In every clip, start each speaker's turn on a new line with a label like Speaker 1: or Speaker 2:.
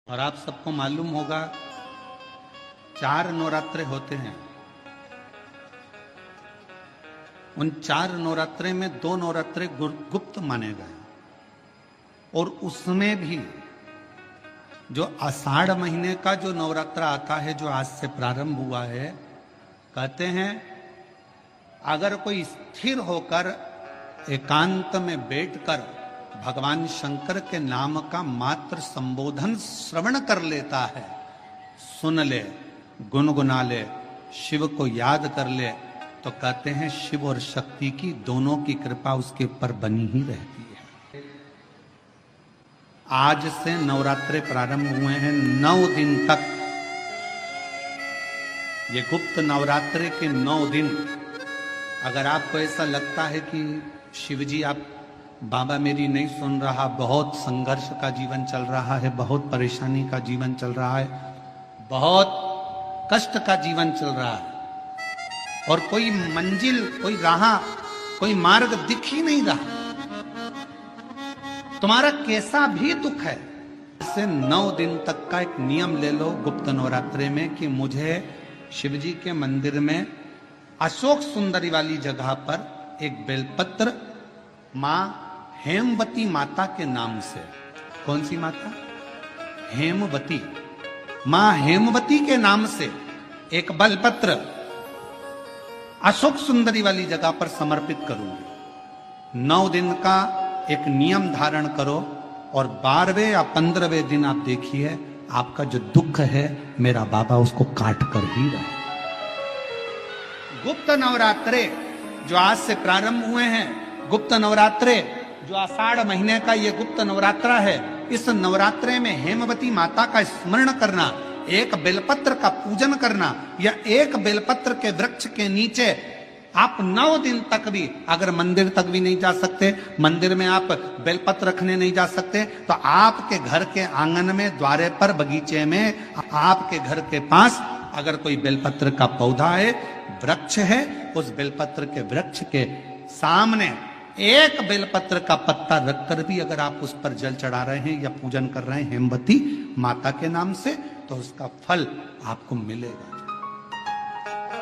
Speaker 1: और आप सबको मालूम होगा 4 नवरात्रे होते हैं। उन 4 नवरात्रे में 2 नवरात्रे गुप्त माने गए और उसमें भी जो आषाढ़ महीने का जो नवरात्र आता है, जो आज से प्रारंभ हुआ है, कहते हैं अगर कोई स्थिर होकर एकांत में बैठकर भगवान शंकर के नाम का मात्र संबोधन श्रवण कर लेता है, सुन ले, गुनगुना ले, शिव को याद कर ले, तो कहते हैं शिव और शक्ति की दोनों की कृपा उसके ऊपर बनी ही रहती है। आज से नवरात्रे प्रारंभ हुए हैं, 9 दिन तक। ये गुप्त नवरात्रे के 9 दिन, अगर आपको ऐसा लगता है कि शिवजी आप बाबा मेरी नहीं सुन रहा, बहुत संघर्ष का जीवन चल रहा है, बहुत परेशानी का जीवन चल रहा है, बहुत कष्ट का जीवन चल रहा है और कोई मंजिल, कोई राह, कोई मार्ग दिख ही नहीं रहा, तुम्हारा कैसा भी दुख है, इससे 9 दिन तक का एक नियम ले लो गुप्त नवरात्रे में कि मुझे शिवजी के मंदिर में अशोक सुंदरी वाली जगह पर एक बेलपत्र मां हेमवती माता के नाम से, कौन सी माता? हेमवती, मां हेमवती के नाम से एक बेलपत्र अशोक सुंदरी वाली जगह पर समर्पित करूंगी। 9 दिन का एक नियम धारण करो और 12वें या 15वें दिन आप देखिए आपका जो दुख है मेरा बाबा उसको काट कर ही रहे। गुप्त नवरात्रे जो आज से प्रारंभ हुए हैं, गुप्त नवरात्रे जो आषाढ़ महीने का ये गुप्त नवरात्रा है, इस नवरात्रे में हेमवती माता का स्मरण करना, एक बेलपत्र का पूजन करना, या एक बेलपत्र के वृक्ष के नीचे आप 9 दिन तक भी, अगर मंदिर तक भी नहीं जा सकते, मंदिर में आप बेलपत्र रखने नहीं जा सकते, तो आपके घर के आंगन में, द्वारे पर, बगीचे में, आपके घर के पास अगर कोई बेलपत्र का पौधा है, वृक्ष है, उस बेलपत्र के वृक्ष के सामने एक बेलपत्र का पत्ता रखकर भी अगर आप उस पर जल चढ़ा रहे हैं या पूजन कर रहे हैं हेमवती माता के नाम से, तो उसका फल आपको मिलेगा।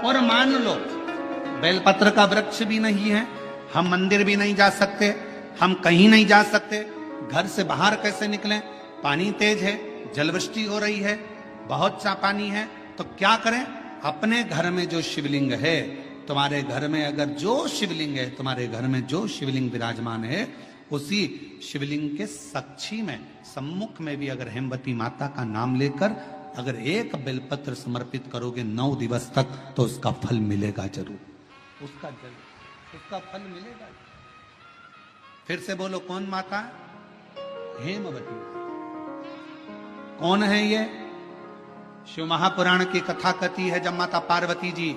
Speaker 1: और मान लो बेलपत्र का वृक्ष भी नहीं है, हम मंदिर भी नहीं जा सकते, हम कहीं नहीं जा सकते, घर से बाहर कैसे निकलें, पानी तेज है, जलवृष्टि हो रही है, बहुत सा पानी है, तो क्या करें? अपने घर में जो शिवलिंग है, तुम्हारे घर में अगर जो शिवलिंग है, तुम्हारे घर में जो शिवलिंग विराजमान है, उसी शिवलिंग के साक्षी में, सम्मुख में भी अगर हेमवती माता का नाम लेकर अगर एक बेलपत्र समर्पित करोगे 9 दिवस तक, तो उसका फल मिलेगा जरूर, उसका फल मिलेगा। फिर से बोलो, कौन माता? हेमवती। कौन है ये? शिव महापुराण की कथा कहती है, जब माता पार्वती जी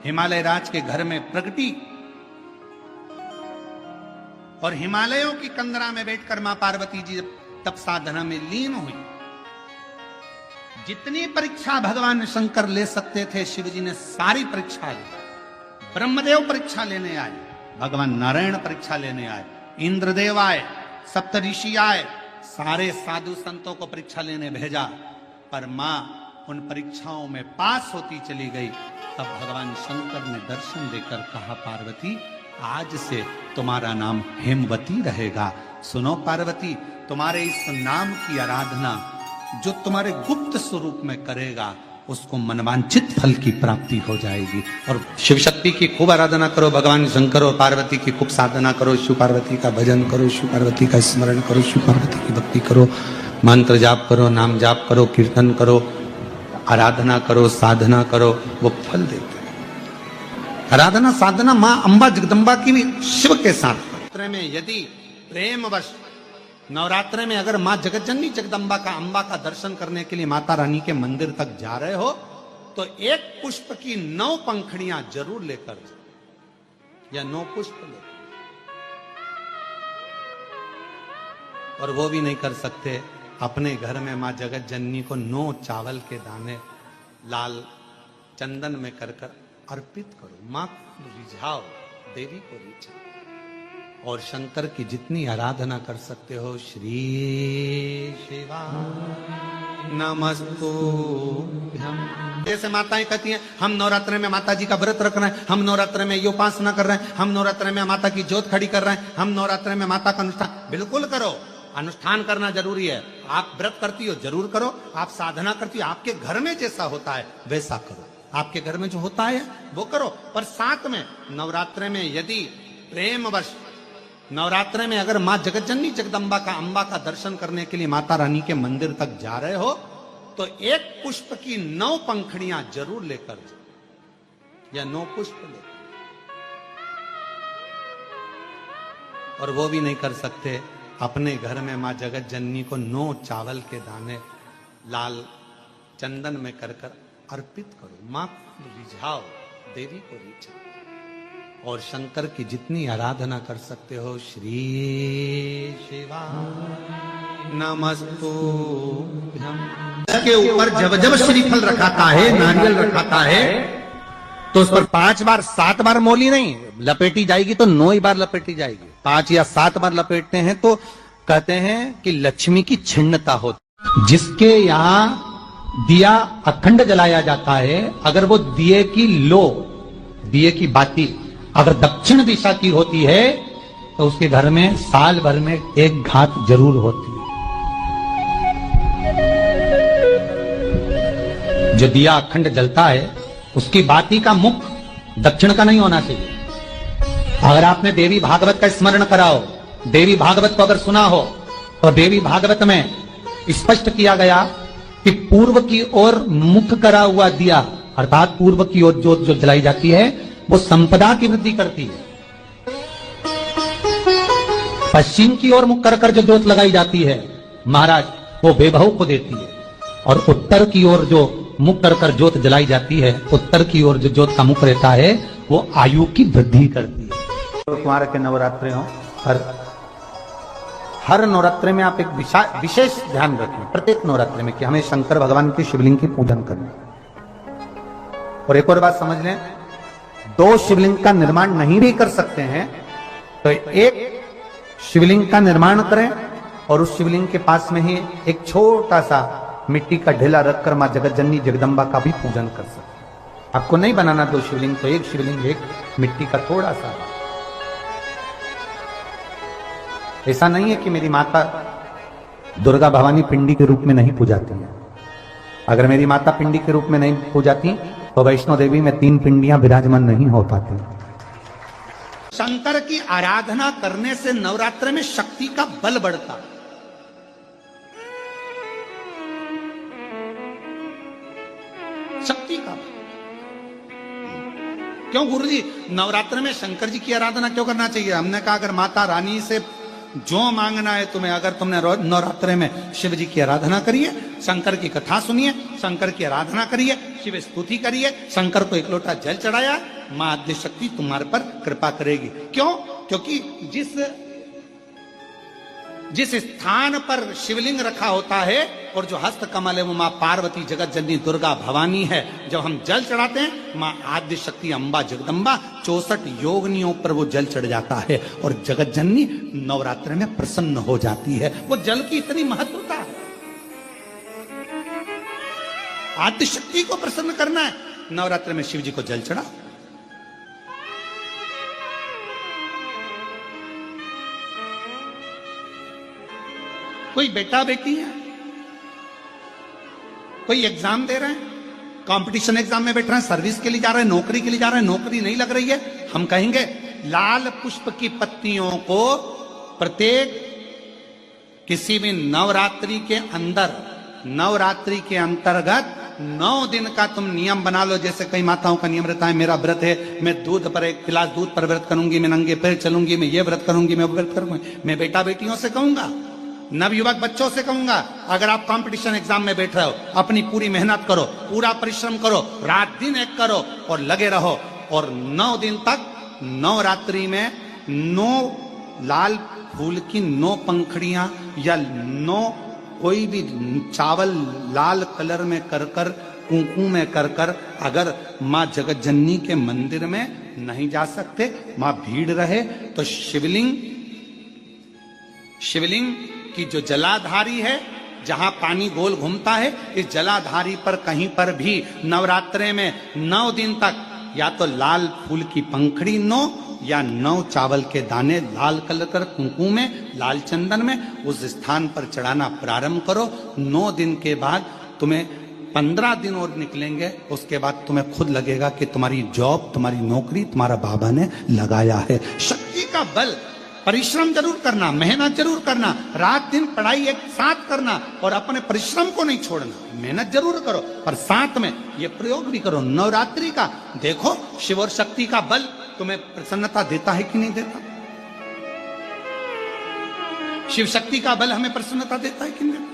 Speaker 1: हिमालय राज के घर में प्रगटी और हिमालयों की कंदरा में बैठकर मां पार्वती जी तप साधना में लीन हुई, जितनी परीक्षा भगवान शंकर ले सकते थे, शिवजी ने सारी परीक्षा ली। ब्रह्मदेव परीक्षा लेने आए, भगवान नारायण परीक्षा लेने आए, इंद्रदेव आए, सप्तऋषि आए, सारे साधु संतों को परीक्षा लेने भेजा, पर मां उन परीक्षाओं में पास होती चली गई। तब भगवान शंकर ने दर्शन देकर कहा, पार्वती आज से तुम्हारा नाम हेमवती रहेगा। सुनो पार्वती, तुम्हारे इस नाम की आराधना जो तुम्हारे गुप्त स्वरूप में करेगा, उसको मनवांछित फल की प्राप्ति हो जाएगी। और शिव शक्ति की खूब आराधना करो, भगवान शंकर और पार्वती की खूब साधना करो, शिव पार्वती का भजन करो, शिव पार्वती का स्मरण करो, शिव पार्वती की भक्ति करो, मंत्र जाप करो, नाम जाप करो, कीर्तन करो, आराधना करो, साधना करो, वो फल देते हैं। आराधना साधना मां अंबा जगदम्बा की भी शिव के साथ में, यदि प्रेमवश नवरात्रे में अगर मां जगतजननी जगदम्बा का, अंबा का दर्शन करने के लिए माता रानी के मंदिर तक जा रहे हो, तो एक पुष्प की 9 पंखड़ियां जरूर लेकर जाओ, या 9 पुष्प लेकर, और वो भी नहीं कर सकते, अपने घर में मां जगत जननी को 9 चावल के दाने लाल चंदन में कर कर अर्पित करो, मां को रिझाओ, देवी को रिझाओ, और शंकर की जितनी आराधना कर सकते हो, श्री शिवा नमस्तुभ्यं। जैसे माताएं कहती हैं हम नवरात्र में माता जी का व्रत रख रहे हैं, हम नवरात्र में ये उपासना कर रहे हैं, हम नवरात्र में माता की ज्योत खड़ी कर रहे हैं, हम नवरात्र में माता का अनुष्ठान। बिल्कुल करो, अनुष्ठान करना जरूरी है। आप व्रत करती हो जरूर करो, आप साधना करती हो, आपके घर में जैसा होता है वैसा करो, आपके घर में जो होता है वो करो। पर साथ में नवरात्र में यदि प्रेमवश नवरात्र में अगर मां जगतजननी जगदम्बा का अंबा का दर्शन करने के लिए माता रानी के मंदिर तक जा रहे हो तो एक पुष्प की 9 पंखड़ियां जरूर लेकर जाओ, या 9 पुष्प लेकर। और वो भी नहीं कर सकते, अपने घर में मां जगत जननी को 9 चावल के दाने लाल चंदन में कर कर अर्पित करो। मां को रिझाओ, देवी को रिझाओ, और शंकर की जितनी आराधना कर सकते हो। श्री शिवा नमस्तुभ्यं के ऊपर जब जब श्रीफल रखाता है, नारियल रखाता है, तो उस पर 5 बार 7 बार मोली नहीं लपेटी जाएगी, तो 9 ही बार लपेटी जाएगी। 5 या 7 बार लपेटते हैं तो कहते हैं कि लक्ष्मी की छिन्नता होती। जिसके यहाँ दिया अखंड जलाया जाता है, अगर वो दिए की लो, दिए की बाती अगर दक्षिण दिशा की होती है तो उसके घर में साल भर में एक घात जरूर होती है। जो दिया अखंड जलता है उसकी बाती का मुख दक्षिण का नहीं होना चाहिए। अगर आपने देवी भागवत का स्मरण कराओ, देवी भागवत को अगर सुना हो, तो देवी भागवत में स्पष्ट किया गया कि पूर्व की ओर मुख करा हुआ दिया, अर्थात पूर्व की ओर ज्योत जो जलाई जाती है वो संपदा की वृद्धि करती है। पश्चिम की ओर मुख कर कर जो ज्योत लगाई जाती है महाराज, वो बेबहू को देती है। और उत्तर की ओर जो मुख कर कर ज्योत जलाई जाती है, उत्तर की ओर जो ज्योत का मुख रहता है वो आयु की वृद्धि करती है। तो कुमार के नवरात्रे हो, हर नवरात्रे में आप एक विशेष ध्यान रखें, प्रत्येक नवरात्रे में, कि हमें शंकर भगवान के शिवलिंग की पूजन करनी। और एक और बात समझ लें, 2 शिवलिंग का निर्माण नहीं भी कर सकते हैं तो एक शिवलिंग का निर्माण करें और उस शिवलिंग के पास में ही एक छोटा सा मिट्टी का ढेला रखकर मां जगतजननी जगदम्बा का भी पूजन कर सकते। आपको नहीं बनाना 2 शिवलिंग, तो एक शिवलिंग, एक मिट्टी का थोड़ा सा। ऐसा नहीं है कि मेरी माता दुर्गा भवानी पिंडी के रूप में नहीं पूजाती है। अगर मेरी माता पिंडी के रूप में नहीं पूजाती तो वैष्णो देवी में 3 पिंडियां विराजमान नहीं हो पाती। शंकर की आराधना करने से नवरात्र में शक्ति का बल बढ़ता। शक्ति का क्यों गुरुजी नवरात्र में शंकर जी की आराधना क्यों करना चाहिए? हमने कहा अगर माता रानी से जो मांगना है तुम्हें, अगर तुमने नवरात्रे में शिव जी की आराधना करिए, शंकर की कथा सुनिए, शंकर की आराधना करिए, शिव स्तुति करिए, शंकर को 1 लोटा जल चढ़ाया, मां आद्य शक्ति तुम्हारे पर कृपा करेगी। क्यों? क्योंकि जिस स्थान पर शिवलिंग रखा होता है और जो हस्त कमल है वो मां पार्वती जगत जननी दुर्गा भवानी है। जब हम जल चढ़ाते हैं मां आद्य शक्ति अंबा जगदम्बा 64 योगिनियों पर वो जल चढ़ जाता है और जगत जननी नवरात्र में प्रसन्न हो जाती है। वो जल की इतनी महत्वता है। आद्य शक्ति को प्रसन्न करना है, नवरात्र में शिव जी को जल चढ़ा। कोई बेटा बेटी है, कोई एग्जाम दे रहे हैं, कंपटीशन एग्जाम में बैठ रहे हैं, सर्विस के लिए जा रहे हैं, नौकरी के लिए जा रहे हैं, नौकरी नहीं लग रही है, हम कहेंगे लाल पुष्प की पत्तियों को प्रत्येक किसी भी नवरात्रि के अंदर, नवरात्रि के अंतर्गत 9 दिन का तुम नियम बना लो। जैसे कई माताओं का नियम रहता है, मेरा व्रत है, मैं दूध पर 1 गिलास दूध पर व्रत करूंगी, मैं नंगे पैर चलूंगी, मैं ये व्रत करूंगी, मैं व्रत करूंगी। मैं बेटा बेटियों से कहूंगा, नवयुवक बच्चों से कहूंगा, अगर आप कंपटीशन एग्जाम में बैठ रहे हो, अपनी पूरी मेहनत करो, पूरा परिश्रम करो, रात दिन एक करो और लगे रहो। और 9 दिन तक नवरात्रि में 9 लाल फूल की 9 पंखड़ियां या 9 कोई भी चावल लाल कलर में कर कर, कुंकू में कर कर, अगर मां जगत जननी के मंदिर में नहीं जा सकते, मां भीड़ रहे, तो शिवलिंग की जो जलाधारी है, जहां पानी गोल घूमता है, इस जलाधारी पर कहीं पर भी नवरात्रे में 9 दिन तक या तो लाल फूल की पंखड़ी 9 या 9 चावल के दाने लाल कलर कर कुंकुम में, लाल चंदन में उस स्थान पर चढ़ाना प्रारंभ करो। 9 दिन के बाद तुम्हें 15 दिन और निकलेंगे, उसके बाद तुम्हें खुद लगेगा कि तुम्हारी जॉब, तुम्हारी नौकरी तुम्हारा बाबा ने लगाया है। शक्ति का बल, परिश्रम जरूर करना, मेहनत जरूर करना, रात दिन पढ़ाई एक साथ करना और अपने परिश्रम को नहीं छोड़ना। मेहनत जरूर करो पर साथ में ये प्रयोग भी करो नवरात्रि का। देखो शिव और शक्ति का बल तुम्हें प्रसन्नता देता है कि नहीं देता। शिव शक्ति का बल हमें प्रसन्नता देता है कि नहीं देता।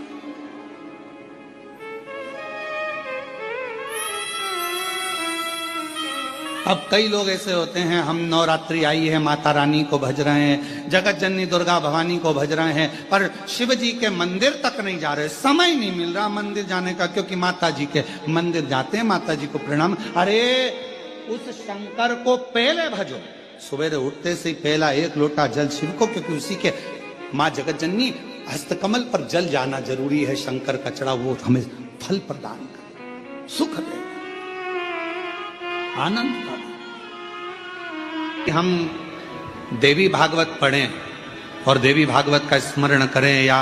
Speaker 1: अब कई लोग ऐसे होते हैं, हम नवरात्रि आई है, माता रानी को भज रहे हैं, जगत जननी दुर्गा भवानी को भज रहे हैं, पर शिव जी के मंदिर तक नहीं जा रहे। समय नहीं मिल रहा मंदिर जाने का, क्योंकि माता जी के मंदिर जाते हैं, माता जी को प्रणाम। अरे उस शंकर को पहले भजो, सवेरे उठते से पहला 1 लोटा जल शिव को, क्योंकि उसी के माँ जगत जननी हस्तकमल पर जल जाना जरूरी है। शंकर का चढ़ा वो हमें फल प्रदान करे, सुख दे, आनंद का। हम देवी भागवत पढ़ें और देवी भागवत का स्मरण करें या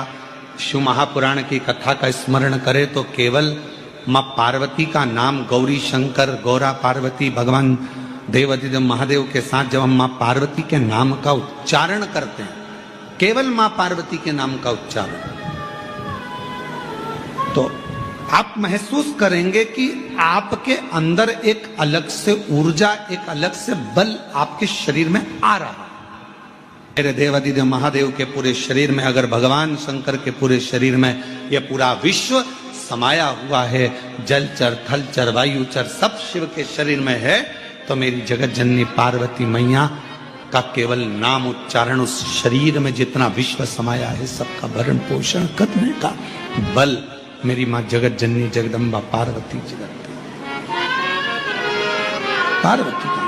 Speaker 1: शिव महापुराण की कथा का स्मरण करें तो केवल मां पार्वती का नाम, गौरी शंकर, गौरा पार्वती, भगवान देवादिदेव महादेव के साथ जब हम मां पार्वती के नाम का उच्चारण करते हैं, केवल मां पार्वती के नाम का उच्चारण, तो आप महसूस करेंगे कि आपके अंदर एक अलग से ऊर्जा, एक अलग से बल आपके शरीर में आ रहा है। मेरे देवादिदेव महादेव के पूरे शरीर में, अगर भगवान शंकर के पूरे शरीर में यह पूरा विश्व समाया हुआ है, जलचर, थलचर, वायुचर सब शिव के शरीर में है, तो मेरी जगत जननी पार्वती मैया का केवल नाम उच्चारण, उस शरीर में जितना विश्व समाया है सबका भरण पोषण करने का बल मेरी मां जगत जननी जगदम्बा पार्वती जी करती। पार्वती का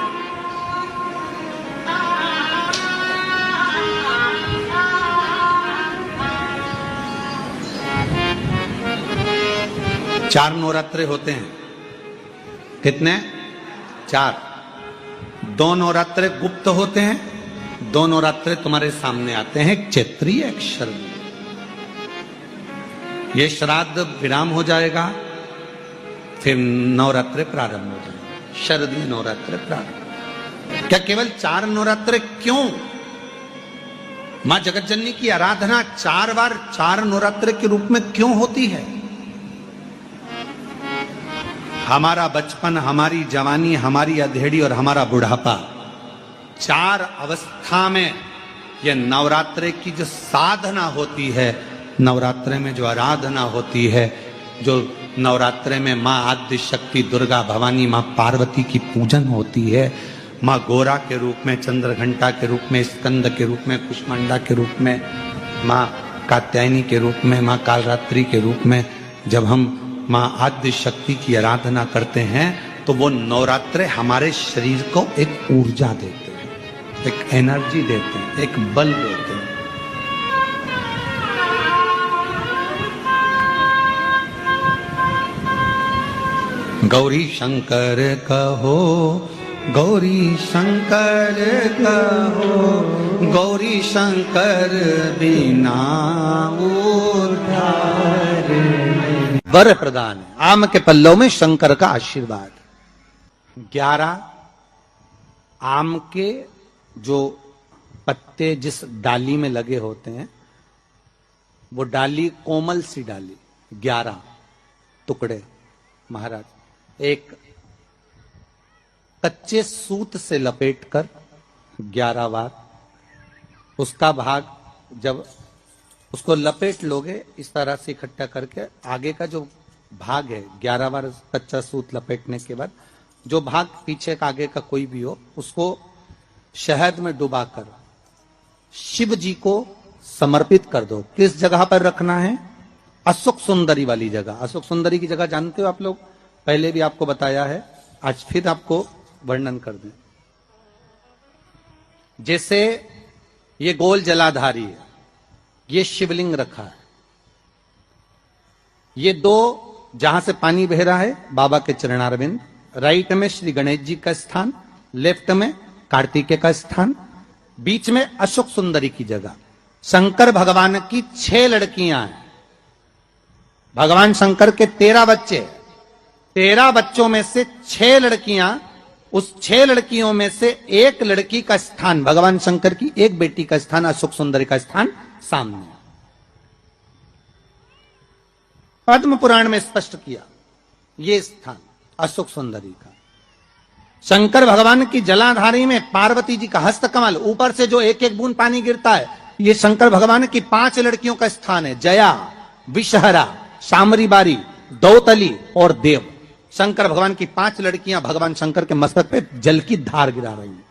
Speaker 1: चार नवरात्रे होते हैं। कितने? 4। 2 नवरात्रे गुप्त होते हैं, 2 नवरात्रे तुम्हारे सामने आते हैं, एक चैत्री एक शरदी। ये श्राद्ध विराम हो जाएगा, फिर नवरात्रे प्रारंभ हो जाएंगे, शरदी नवरात्रे प्रारंभ। क्या केवल 4 नवरात्रे? क्यों? मां जगत जननी की आराधना 4 बार 4 नवरात्रे के रूप में क्यों होती है? हमारा बचपन, हमारी जवानी, हमारी अधेड़ी और हमारा बुढ़ापा, 4 अवस्था में यह नवरात्रे की जो साधना होती है, नवरात्रे में जो आराधना होती है, जो नवरात्रे में माँ आद्य शक्ति दुर्गा भवानी माँ पार्वती की पूजन होती है, माँ गोरा के रूप में, चंद्रघंटा के रूप में, स्कंद के रूप में, कुष्मांडा के रूप में, माँ कात्यायनी के रूप में, माँ कालरात्रि के रूप में, जब हम माँ आद्य शक्ति की आराधना करते हैं तो वो नवरात्रे हमारे शरीर को एक ऊर्जा देते हैं, एक एनर्जी देते हैं, एक बल देते हैं। गौरी शंकर कहो, गौरी शंकर कहो, गौरी शंकर बिना उद्धार। वर प्रदान है, आम के पल्लों में शंकर का आशीर्वाद। 11 आम के जो पत्ते जिस डाली में लगे होते हैं, वो डाली कोमल सी डाली, 11 टुकड़े महाराज एक कच्चे सूत से लपेटकर 11 बार उसका भाग, जब उसको लपेट लोगे इस तरह से इकट्ठा करके, आगे का जो भाग है 11 बार कच्चा सूत लपेटने के बाद जो भाग पीछे का आगे का कोई भी हो, उसको शहद में डुबाकर शिव जी को समर्पित कर दो। किस जगह पर रखना है? अशोक सुंदरी वाली जगह। अशोक सुंदरी की जगह जानते हो आप लोग, पहले भी आपको बताया है, आज फिर आपको वर्णन कर दें। जैसे ये गोल जलाधारी है, ये शिवलिंग रखा है, ये दो जहां से पानी बह रहा है बाबा के चरणारविंद, राइट में श्री गणेश जी का स्थान, लेफ्ट में कार्तिकेय का स्थान, बीच में अशोक सुंदरी की जगह। शंकर भगवान की 6 लड़कियां हैं। भगवान शंकर के 13 बच्चे, 13 बच्चों में से 6 लड़कियां, उस 6 लड़कियों में से एक लड़की का स्थान, भगवान शंकर की एक बेटी का स्थान, अशोक सुंदरी का स्थान सामने। पद्म पुराण में स्पष्ट किया ये स्थान अशोक सुंदरी का। शंकर भगवान की जलाधारी में पार्वती जी का हस्तकमल, ऊपर से जो एक एक बूंद पानी गिरता है, ये शंकर भगवान की 5 लड़कियों का स्थान है। जया, विषहरा, शामरी बारी, दौतली और देव। शंकर भगवान की 5 लड़कियां भगवान शंकर के मस्तक पे जल की धार गिरा रही हैं।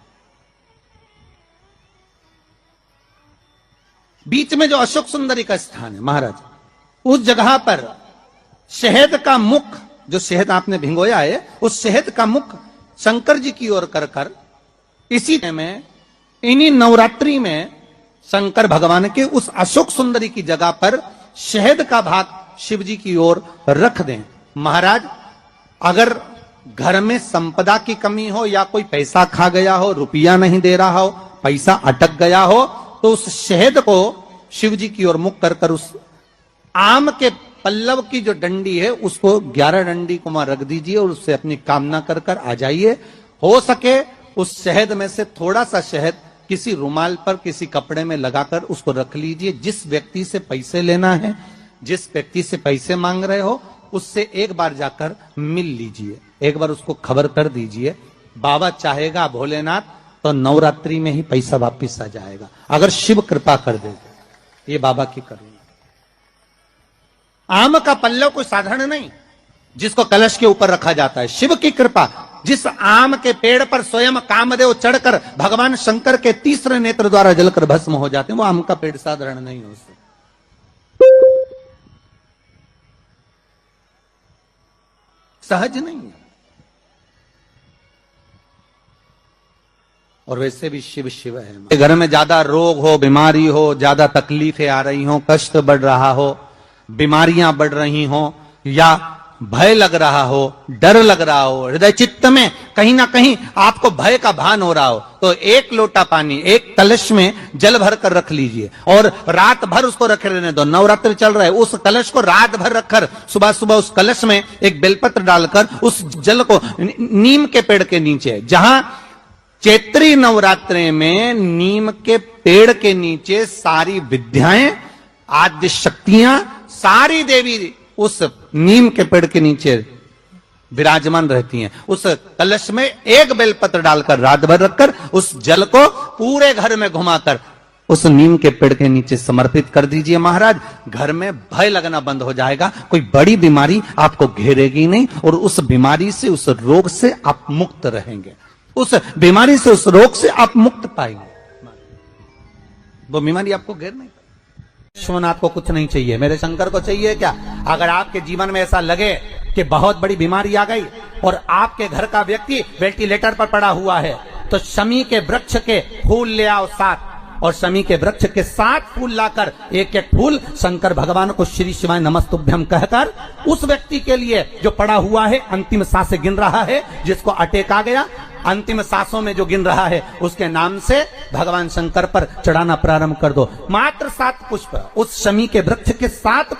Speaker 1: बीच में जो अशोक सुंदरी का स्थान है महाराज, उस जगह पर शहद का मुख, जो शहद आपने भिंगोया है, उस शहद का मुख शंकर जी की ओर कर कर इसी में इन्हीं नवरात्रि में शंकर भगवान के उस अशोक सुंदरी की जगह पर शहद का भाग शिव जी की ओर रख दें। महाराज, अगर घर में संपदा की कमी हो या कोई पैसा खा गया हो, रुपया नहीं दे रहा हो, पैसा अटक गया हो, तो उस शहद को शिव जी की ओर मुख कर कर उस आम के पल्लव की जो डंडी है उसको 11 डंडी को वहां रख दीजिए और उससे अपनी कामना कर कर आ जाइए। हो सके उस शहद में से थोड़ा सा शहद किसी रुमाल पर, किसी कपड़े में लगाकर उसको रख लीजिए। जिस व्यक्ति से पैसे लेना है, जिस व्यक्ति से पैसे मांग रहे हो, उससे एक बार जाकर मिल लीजिए, एक बार उसको खबर कर दीजिए। बाबा चाहेगा भोलेनाथ तो नवरात्रि में ही पैसा वापिस आ जाएगा, अगर शिव कृपा कर दे। ये बाबा की करुणा। आम का पल्लव कोई साधारण नहीं जिसको कलश के ऊपर रखा जाता है, शिव की कृपा। जिस आम के पेड़ पर स्वयं कामदेव चढ़कर भगवान शंकर के तीसरे नेत्र द्वारा जलकर भस्म हो जाते हैं, वो आम का पेड़ साधारण नहीं हो सकता। सहज नहीं है। और वैसे भी शिव शिव है। घर में ज्यादा रोग हो, बीमारी हो, ज्यादा तकलीफें आ रही हो, कष्ट बढ़ रहा हो, बीमारियां बढ़ रही हो, या भय लग रहा हो, डर लग रहा हो, हृदय चित्त में कहीं ना कहीं आपको भय का भान हो रहा हो, तो एक लोटा पानी, एक कलश में जल भर कर रख लीजिए और रात भर उसको रखे रहने दो। नवरात्रि चल रहा है, उस कलश को रात भर रखकर सुबह सुबह उस कलश में एक बेलपत्र डालकर उस जल को नीम के पेड़ के नीचे, जहां चैत्री नवरात्रि में नीम के पेड़ के नीचे सारी विद्याएं, आद्य शक्तियां, सारी देवी उस नीम के पेड़ के नीचे विराजमान रहती हैं। उस कलश में एक बेलपत्र डालकर रात भर रखकर उस जल को पूरे घर में घुमाकर उस नीम के पेड़ के नीचे समर्पित कर दीजिए। महाराज, घर में भय लगना बंद हो जाएगा, कोई बड़ी बीमारी आपको घेरेगी नहीं और उस बीमारी से, उस रोग से आप मुक्त रहेंगे। उस बीमारी से, उस रोग से आप मुक्त पाएंगे। वो बीमारी आपको घेर नहीं। विश्वनाथ को कुछ नहीं चाहिए, मेरे शंकर को चाहिए क्या? अगर आपके जीवन में ऐसा लगे कि बहुत बड़ी बीमारी आ गई और आपके घर का व्यक्ति वेंटिलेटर पर पड़ा हुआ है, तो शमी के वृक्ष के फूल ले आओ 7, और शमी के वृक्ष के 7 फूल लाकर एक एक फूल शंकर भगवान को श्री शिवाय नमस्तुभ्यम कहकर उस व्यक्ति के लिए जो पड़ा हुआ है, अंतिम सांसें गिन रहा है, जिसको अटैक आ गया, अंतिम सांसों में जो गिन रहा है, उसके नाम से भगवान शंकर पर चढ़ाना प्रारंभ कर दो। मात्र 7 पुष्प, उस शमी के वृक्ष के 7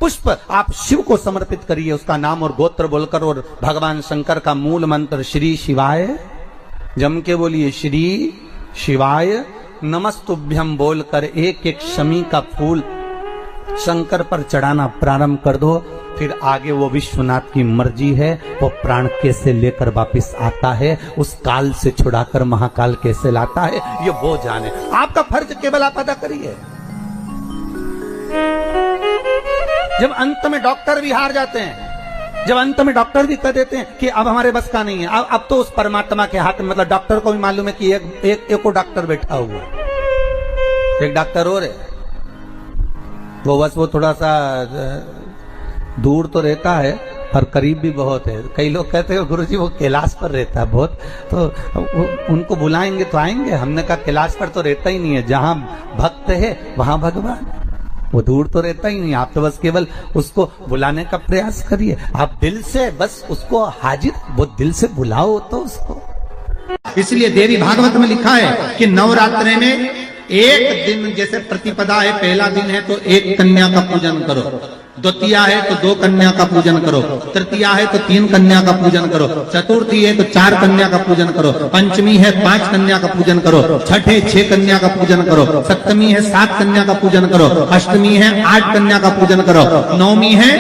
Speaker 1: पुष्प आप शिव को समर्पित करिए, उसका नाम और गोत्र बोलकर, और भगवान शंकर का मूल मंत्र श्री शिवाय, जम के बोलिए श्री शिवाय नमस्तुभ्यम बोलकर एक एक शमी का फूल शंकर पर चढ़ाना प्रारंभ कर दो। फिर आगे वो विश्वनाथ की मर्जी है, वो प्राण कैसे लेकर वापिस आता है, उस काल से छुड़ाकर महाकाल कैसे लाता है, ये वो जाने। आपका फर्ज केवल आप अदा करिए। जब अंत में डॉक्टर भी हार जाते हैं, जब अंत में डॉक्टर भी कह देते हैं कि अब हमारे बस का नहीं है, अब तो उस परमात्मा के हाथ में, मतलब डॉक्टर को भी मालूम है कि एक और डॉक्टर बैठा हुआ, एक डॉक्टर और है, वो बस वो थोड़ा सा दूर तो रहता है पर करीब भी बहुत है। कई लोग कहते हैं गुरुजी वो कैलाश पर रहता है बहुत, तो उनको बुलाएंगे तो आएंगे। हमने कहा कैलाश पर तो रहता ही नहीं है, जहां भक्त है वहां भगवान। वो दूर तो रहता ही नहीं, आप तो बस केवल उसको बुलाने का प्रयास करिए। आप दिल से बस उसको हाजिर, वो दिल से बुलाओ तो उसको। इसलिए देवी भागवत में लिखा है कि नवरात्रि में एक दिन, जैसे प्रतिपदा है, पहला दिन है तो एक कन्या का पूजन करो, द्वितीया है तो 2 कन्या का पूजन करो, तृतीया है तो 3 कन्या का पूजन करो, चतुर्थी है तो 4 कन्या का पूजन करो, पंचमी है 5 कन्या का पूजन करो, छठ है 6 कन्या का पूजन करो, सप्तमी है 7 कन्या का पूजन करो, अष्टमी है 8 कन्या का पूजन करो, नवमी है